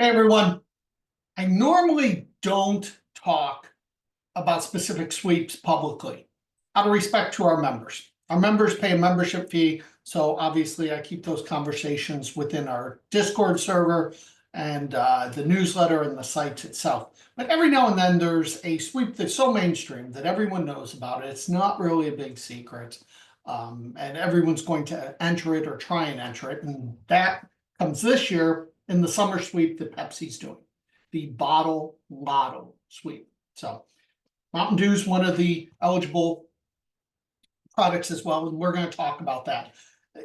Hey everyone, I normally don't talk about specific sweeps publicly out of respect to our members. Our members pay a membership fee, so obviously I keep those conversations within our Discord server and the newsletter and the site itself. But every now and then there's a sweep that's so mainstream that everyone knows about it. It's not really a big secret, and everyone's going to enter it or try and enter it, and that comes this year in the summer sweep that Pepsi's doing, the bottle Lotto sweep. So Mountain Dew is one of the eligible products as well, and we're going to talk about that.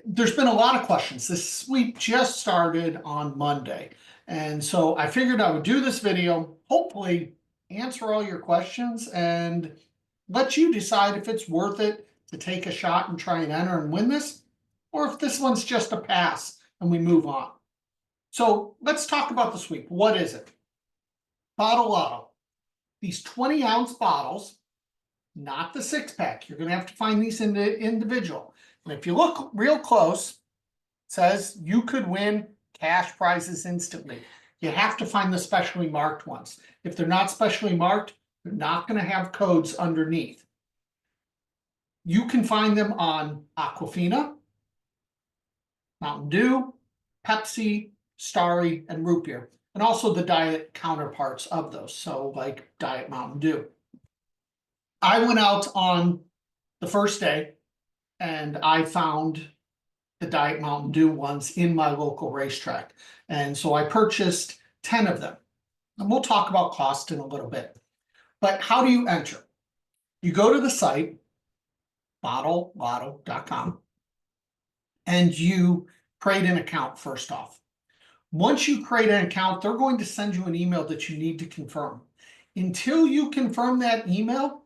There's been a lot of questions. This sweep just started on Monday, and so I figured I would do this video, hopefully answer all your questions and let you decide if it's worth it to take a shot and try and enter and win this, or if this one's just a pass and we move on. So let's talk about the sweep. What is it? Bottle Lotto. These 20-ounce bottles, not the six-pack. You're going to have to find these in the individual. And if you look real close, it says you could win cash prizes instantly. You have to find the specially marked ones. If they're not specially marked, they're not going to have codes underneath. You can find them on Aquafina, Mountain Dew, Pepsi, Starry, and root beer, and also the diet counterparts of those, so like Diet Mountain Dew. I went out on the first day and I found the Diet Mountain Dew ones in my local racetrack, and so I purchased 10 of them, and we'll talk about cost in a little bit. But how do you enter? You go to the site bottlelotto.com and you create an account first off. Once you create an account, they're going to send you an email that you need to confirm. Until you confirm that email,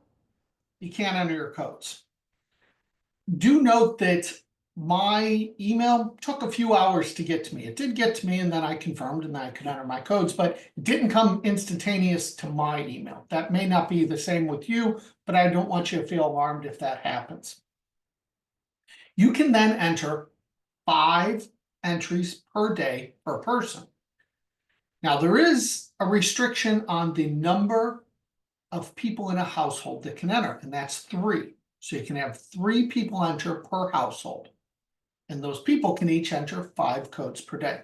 you can't enter your codes. Do note that my email took a few hours to get to me. It did get to me, and then I confirmed, and then I could enter my codes, but it didn't come instantaneous to my email. That may not be the same with you, but I don't want you to feel alarmed if that happens. You can then enter 5 entries per day per person. Now, there is a restriction on the number of people in a household that can enter, and that's 3. So you can have 3 people enter per household, and those people can each enter 5 codes per day.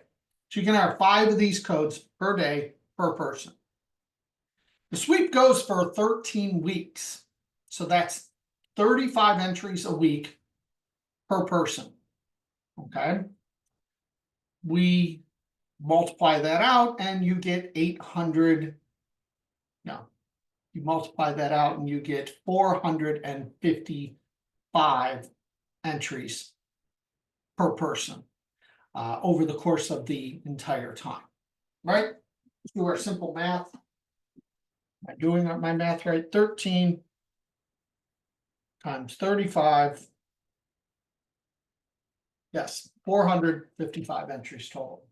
So you can have 5 of these codes per day per person. The sweep goes for 13 weeks, so that's 35 entries a week per person. Okay. We multiply that out and you get 800. No, you multiply that out and you get 455 entries per person over the course of the entire time, right? Let's do our simple math. Am I doing my math right? 13 times 35. Yes, 455 entries total.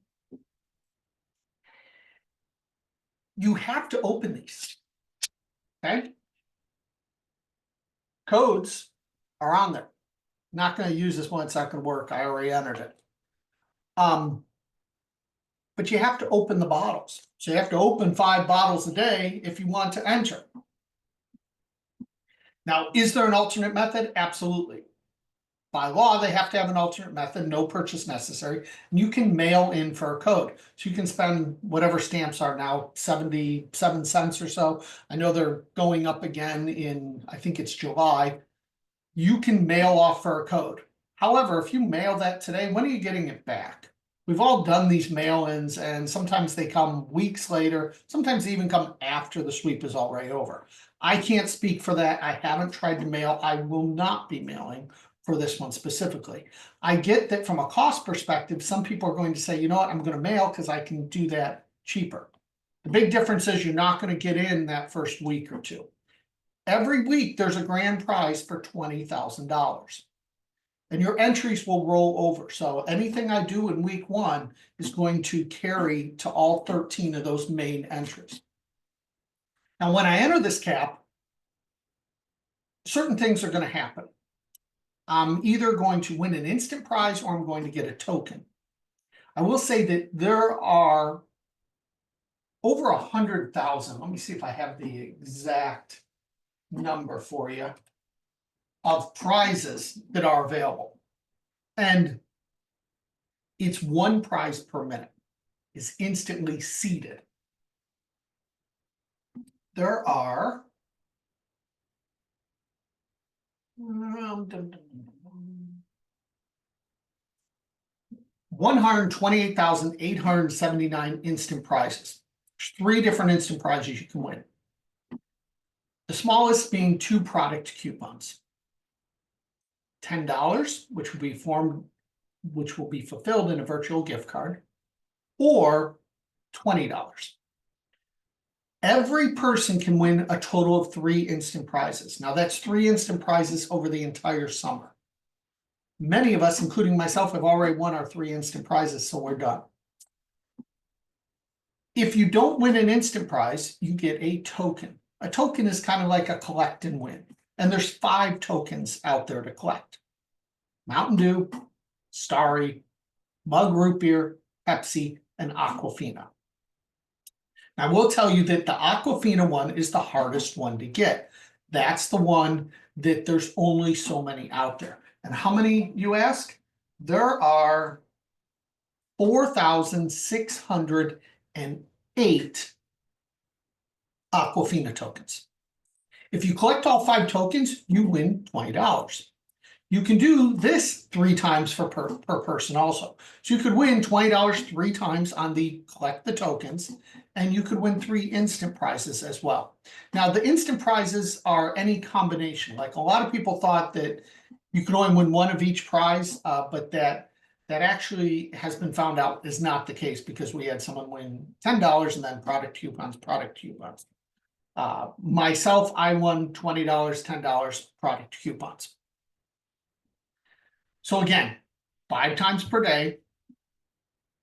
You have to open these, okay? Codes are on there. Not going to use this one, it's not going to work. I already entered it. But you have to open the bottles. So you have to open 5 bottles a day if you want to enter. Now, is there an alternate method? Absolutely. By law, they have to have an alternate method, no purchase necessary, and you can mail in for a code. So you can spend whatever stamps are now, 77 cents or so. I know they're going up again in, I think it's July. You can mail off for a code. However, if you mail that today, when are you getting it back? We've all done these mail-ins, and sometimes they come weeks later. Sometimes they even come after the sweep is already over. I can't speak for that. I haven't tried to mail. I will not be mailing for this one specifically. I get that from a cost perspective, some people are going to say, you know what, I'm going to mail because I can do that cheaper. The big difference is you're not going to get in that first week or two. Every week there's a grand prize for $20,000. And your entries will roll over. So anything I do in week 1 is going to carry to all 13 of those main entries. Now, when I enter this cap, certain things are going to happen. I'm either going to win an instant prize or I'm going to get a token. I will say that there are over 100,000. Let me see if I have the exact number for you of prizes that are available. And it's one prize per minute is instantly seeded. There are 128,879 instant prizes. There's 3 different instant prizes you can win. The smallest being 2 product coupons. $10, which will be fulfilled in a virtual gift card, or $20. Every person can win a total of 3 instant prizes. Now that's 3 instant prizes over the entire summer. Many of us, including myself, have already won our 3 instant prizes, so we're done. If you don't win an instant prize, you get a token. A token is kind of like a collect and win. And there's 5 tokens out there to collect. Mountain Dew, Starry, Mug Root Beer, Pepsi, and Aquafina. I will tell you that the Aquafina one is the hardest one to get. That's the one that there's only so many out there. And how many, you ask? There are 4,608 Aquafina tokens. If you collect all 5 tokens, you win $20. You can do this 3 times per person also. So you could win $20 3 times on the collect the tokens, and you could win 3 instant prizes as well. Now, the instant prizes are any combination. Like a lot of people thought that you could only win 1 of each prize, but that actually has been found out is not the case, because we had someone win $10 and then product coupons. Myself, I won $20, $10 product coupons. So again, 5 times per day,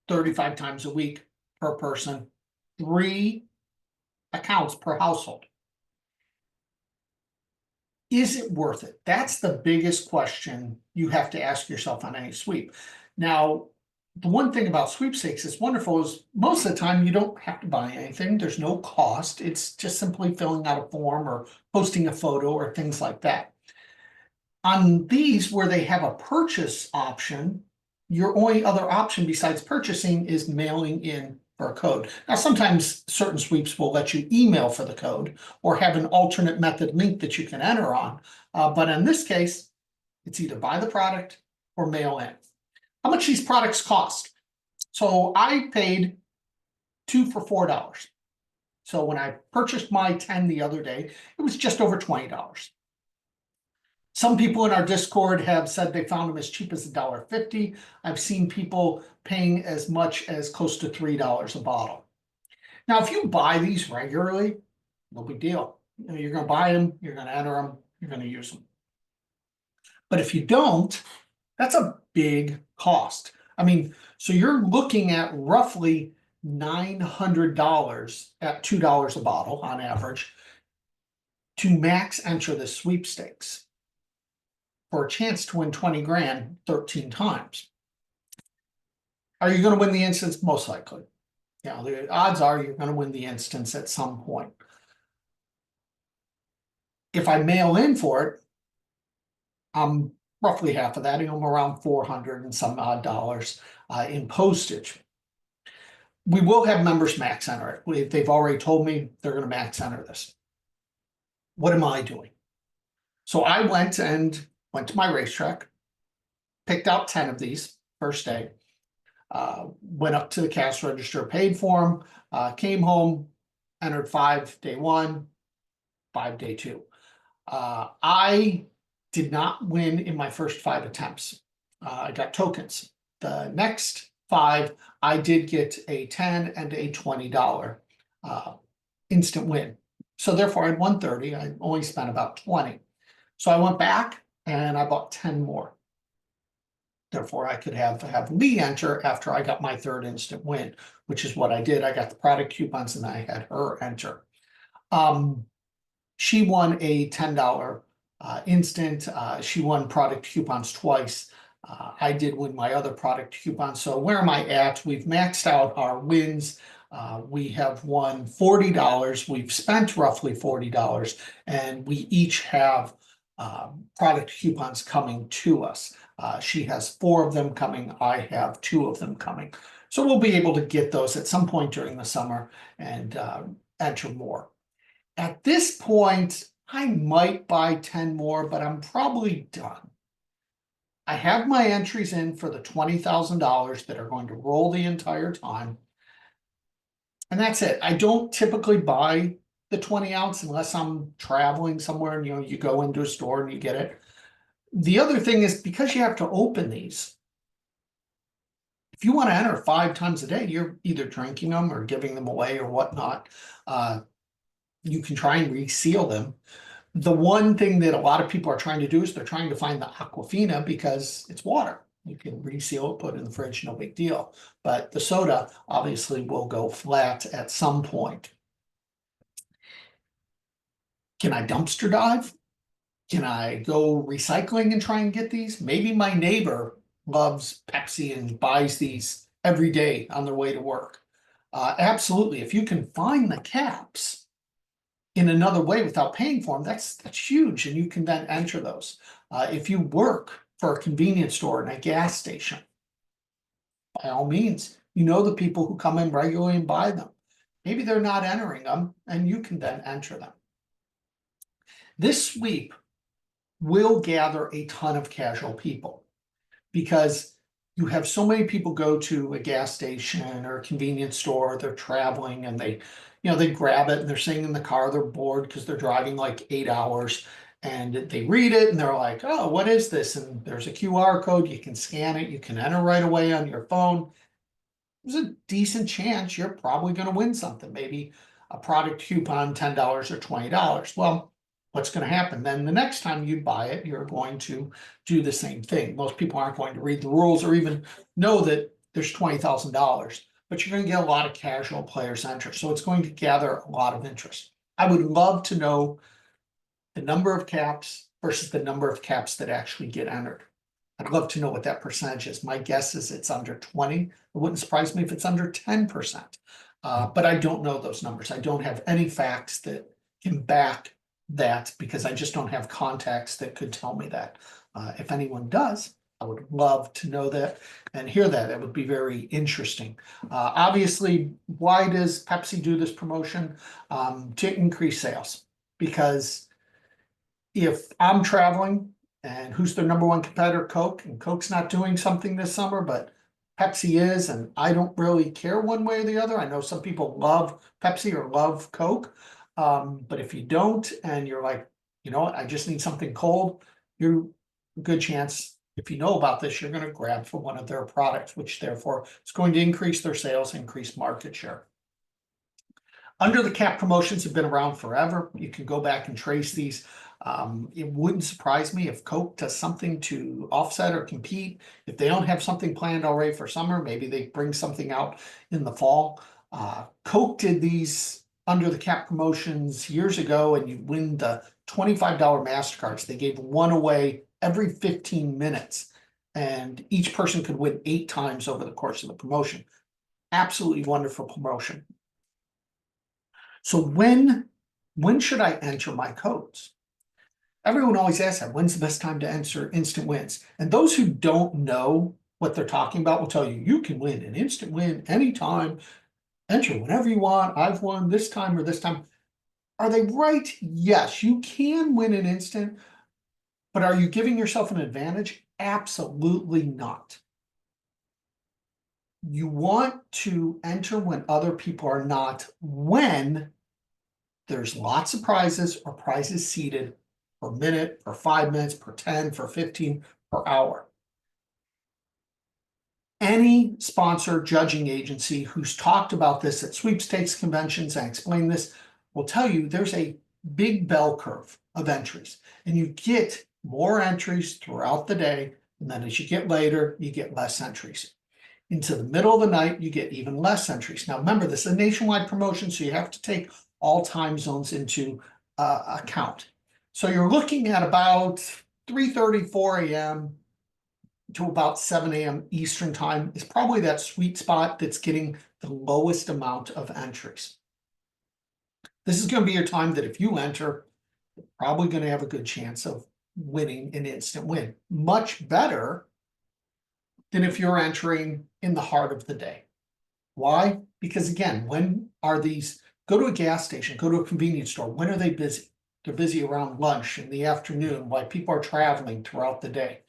35 times a week per person, 3 accounts per household. Is it worth it? That's the biggest question you have to ask yourself on any sweep. Now, the one thing about sweepstakes is wonderful is most of the time you don't have to buy anything. There's no cost. It's just simply filling out a form or posting a photo or things like that. On these, where they have a purchase option, your only other option besides purchasing is mailing in for a code. Now, sometimes certain sweeps will let you email for the code or have an alternate method link that you can enter on. But in this case, it's either buy the product or mail in. How much these products cost? So I paid 2 for $4. So when I purchased my 10 the other day, it was just over $20. Some people in our Discord have said they found them as cheap as $1.50. I've seen people paying as much as close to $3 a bottle. Now, if you buy these regularly, no big deal. You're going to buy them, you're going to enter them, you're going to use them. But if you don't, that's a big cost. I mean, so you're looking at roughly $900 at $2 a bottle on average to max enter the sweepstakes for a chance to win 20 grand 13 times. Are you going to win the instance? Most likely. Yeah, the odds are you're going to win the instance at some point. If I mail in for it, I'm roughly half of that. I'm around 400 and some odd dollars in postage. We will have members max enter it. They've already told me they're going to max enter this. What am I doing? So I went to my racetrack, picked out 10 of these first day, went up to the cash register, paid for them, came home, entered 5 day 1, 5 day 2. I did not win in my first 5 attempts. I got tokens. The next 5, I did get a $10 and a $20 instant win. So therefore I had 130. I only spent about 20. So I went back and I bought 10 more. Therefore, I could have Lee enter after I got my 3rd instant win, which is what I did. I got the product coupons and I had her enter. She won a $10 instant. She won product coupons twice. I did win my other product coupons. So where am I at? We've maxed out our wins. We have won $40. We've spent roughly $40, and we each have product coupons coming to us. She has 4 of them coming. I have 2 of them coming. So we'll be able to get those at some point during the summer and enter more. At this point, I might buy 10 more, but I'm probably done. I have my entries in for the $20,000 that are going to roll the entire time. And that's it. I don't typically buy the 20 ounce unless I'm traveling somewhere and you go into a store and you get it. The other thing is, because you have to open these, if you want to enter 5 times a day, you're either drinking them or giving them away or whatnot. You can try and reseal them. The one thing that a lot of people are trying to do is they're trying to find the Aquafina because it's water. You can reseal it, put it in the fridge, no big deal. But the soda obviously will go flat at some point. Can I dumpster dive? Can I go recycling and try and get these? Maybe my neighbor loves Pepsi and buys these every day on their way to work. Absolutely. If you can find the caps in another way without paying for them, that's huge, and you can then enter those. If you work for a convenience store and a gas station, by all means, you know the people who come in regularly and buy them. Maybe they're not entering them, and you can then enter them. This sweep will gather a ton of casual people because you have so many people go to a gas station or a convenience store, they're traveling and they grab it and they're sitting in the car, they're bored because they're driving like 8 hours, and they read it and they're like, oh, what is this? And there's a QR code, you can scan it, you can enter right away on your phone. There's a decent chance you're probably going to win something, maybe a product coupon, $10 or $20. Well, what's going to happen then? The next time you buy it, you're going to do the same thing. Most people aren't going to read the rules or even know that there's $20,000, but you're going to get a lot of casual players enter. So it's going to gather a lot of interest. I would love to know the number of caps versus the number of caps that actually get entered. I'd love to know what that percentage is. My guess is it's under 20. It wouldn't surprise me if it's under 10%. But I don't know those numbers. I don't have any facts that can back that because I just don't have contacts that could tell me that. If anyone does, I would love to know that and hear that. It would be very interesting. Obviously, why does Pepsi do this promotion? To increase sales. Because if I'm traveling and who's their number 1 competitor? Coke, and Coke's not doing something this summer, but Pepsi is, and I don't really care one way or the other. I know some people love Pepsi or love Coke. But if you don't, and you're like, you know what, I just need something cold, you're a good chance, if you know about this, you're going to grab for one of their products, which therefore is going to increase their sales, increase market share. Under the cap promotions have been around forever. You can go back and trace these. It wouldn't surprise me if Coke does something to offset or compete. If they don't have something planned already for summer, maybe they bring something out in the fall. Coke did these under the cap promotions years ago, and you win the $25 MasterCards. They gave one away every 15 minutes, and each person could win 8 times over the course of the promotion. Absolutely wonderful promotion. So when should I enter my codes? Everyone always asks that, when's the best time to enter instant wins? And those who don't know what they're talking about will tell you, you can win an instant win anytime, enter whenever you want. I've won this time or this time. Are they right? Yes, you can win an instant, but are you giving yourself an advantage? Absolutely not. You want to enter when other people are not, when there's lots of prizes or prizes seated per minute, per 5 minutes, per 10, per 15, per hour. Any sponsor judging agency who's talked about this at sweepstakes conventions and explained this will tell you there's a big bell curve of entries, and you get more entries throughout the day, and then as you get later, you get less entries. Into the middle of the night, you get even less entries. Now remember, this is a nationwide promotion, so you have to take all time zones into account. So you're looking at about 3:30, 4 a.m., to about 7 a.m. Eastern time is probably that sweet spot that's getting the lowest amount of entries. This is going to be your time that if you enter, you're probably going to have a good chance of winning an instant win. Much better than if you're entering in the heart of the day. Why? Because again, when are these, go to a gas station, go to a convenience store, when are they busy? They're busy around lunch in the afternoon while people are traveling throughout the day.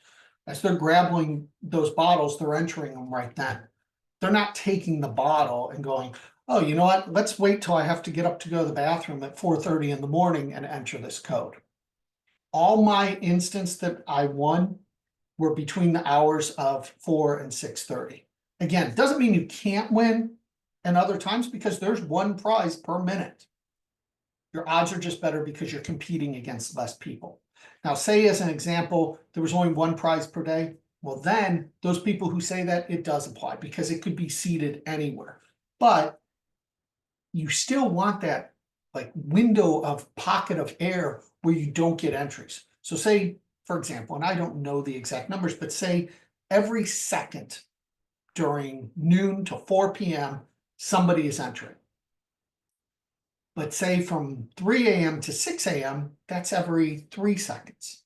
As they're grabbing those bottles, they're entering them right then. They're not taking the bottle and going, oh, you know what? Let's wait till I have to get up to go to the bathroom at 4:30 in the morning and enter this code. All my instants that I won were between the hours of 4 and 6:30. Again, it doesn't mean you can't win and other times because there's one prize per minute. Your odds are just better because you're competing against less people. Now, say as an example, there was only one prize per day. Well, then those people who say that, it does apply because it could be seated anywhere. But you still want that like window of pocket of air where you don't get entries. So say, for example, and I don't know the exact numbers, but say every second during noon to 4 p.m., somebody is entering. But say from 3 a.m. to 6 a.m., that's every 3 seconds.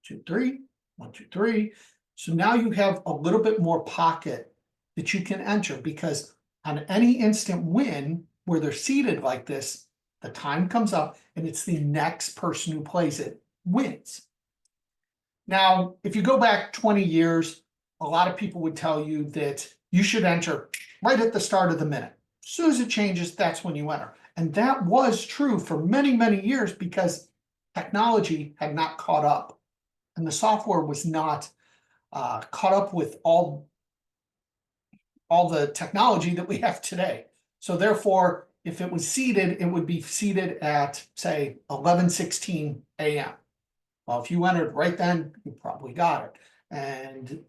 2, 3, 1, 2, 3. So now you have a little bit more pocket that you can enter because on any instant win where they're seated like this, the time comes up and it's the next person who plays it wins. Now, if you go back 20 years, a lot of people would tell you that you should enter right at the start of the minute. As soon as it changes, that's when you enter. And that was true for many, many years because technology had not caught up and the software was not caught up with all the technology that we have today. So therefore, if it was seated, it would be seated at, say, 11:16 a.m. Well, if you entered right then, you probably got it. And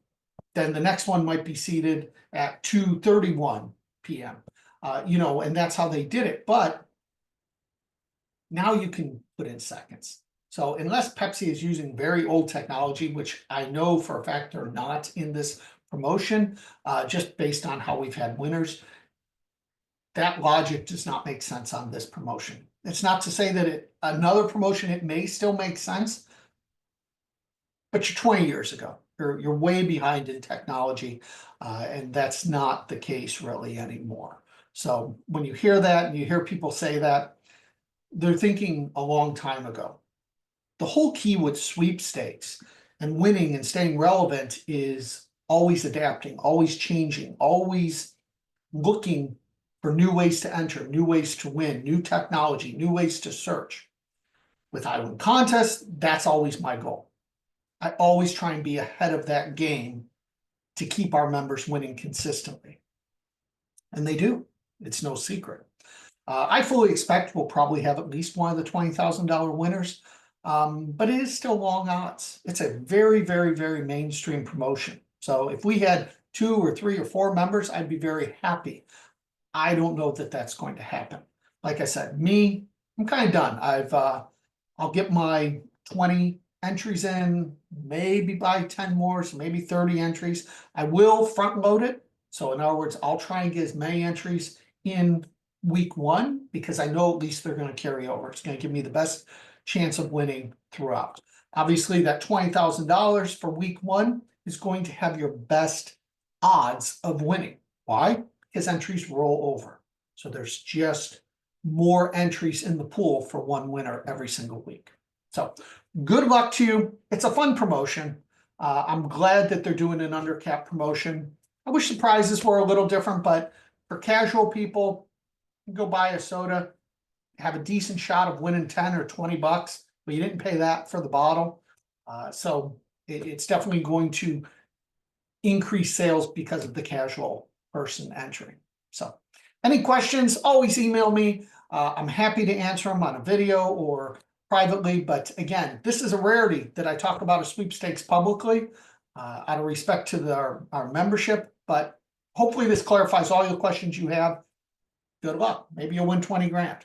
then the next one might be seated at 2:31 p.m. And that's how they did it. But now you can put in seconds. So unless Pepsi is using very old technology, which I know for a fact they're not in this promotion, just based on how we've had winners, that logic does not make sense on this promotion. It's not to say that another promotion, it may still make sense, but you're 20 years ago. You're way behind in technology, and that's not the case really anymore. So when you hear that and you hear people say that, they're thinking a long time ago. The whole key with sweepstakes and winning and staying relevant is always adapting, always changing, always looking for new ways to enter, new ways to win, new technology, new ways to search. With Island Contests, that's always my goal. I always try and be ahead of that game to keep our members winning consistently. And they do. It's no secret. I fully expect we'll probably have at least one of the $20,000 winners, but it is still long odds. It's a very, very, very mainstream promotion. So if we had 2 or 3 or 4 members, I'd be very happy. I don't know that that's going to happen. Like I said, I'm kind of done. I'll get my 20 entries in, maybe buy 10 more, so maybe 30 entries. I will front load it. So in other words, I'll try and get as many entries in week 1 because I know at least they're going to carry over. It's going to give me the best chance of winning throughout. Obviously, that $20,000 for week 1 is going to have your best odds of winning. Why? Because entries roll over. So there's just more entries in the pool for one winner every single week. So good luck to you. It's a fun promotion. I'm glad that they're doing an undercap promotion. I wish the prizes were a little different, but for casual people, you go buy a soda, have a decent shot of winning 10 or 20 bucks, but you didn't pay that for the bottle. So it's definitely going to increase sales because of the casual person entering. So any questions, always email me. I'm happy to answer them on a video or privately. But again, this is a rarity that I talk about a sweepstakes publicly out of respect to our membership. But hopefully this clarifies all your questions you have. Good luck. Maybe you'll win 20 grand.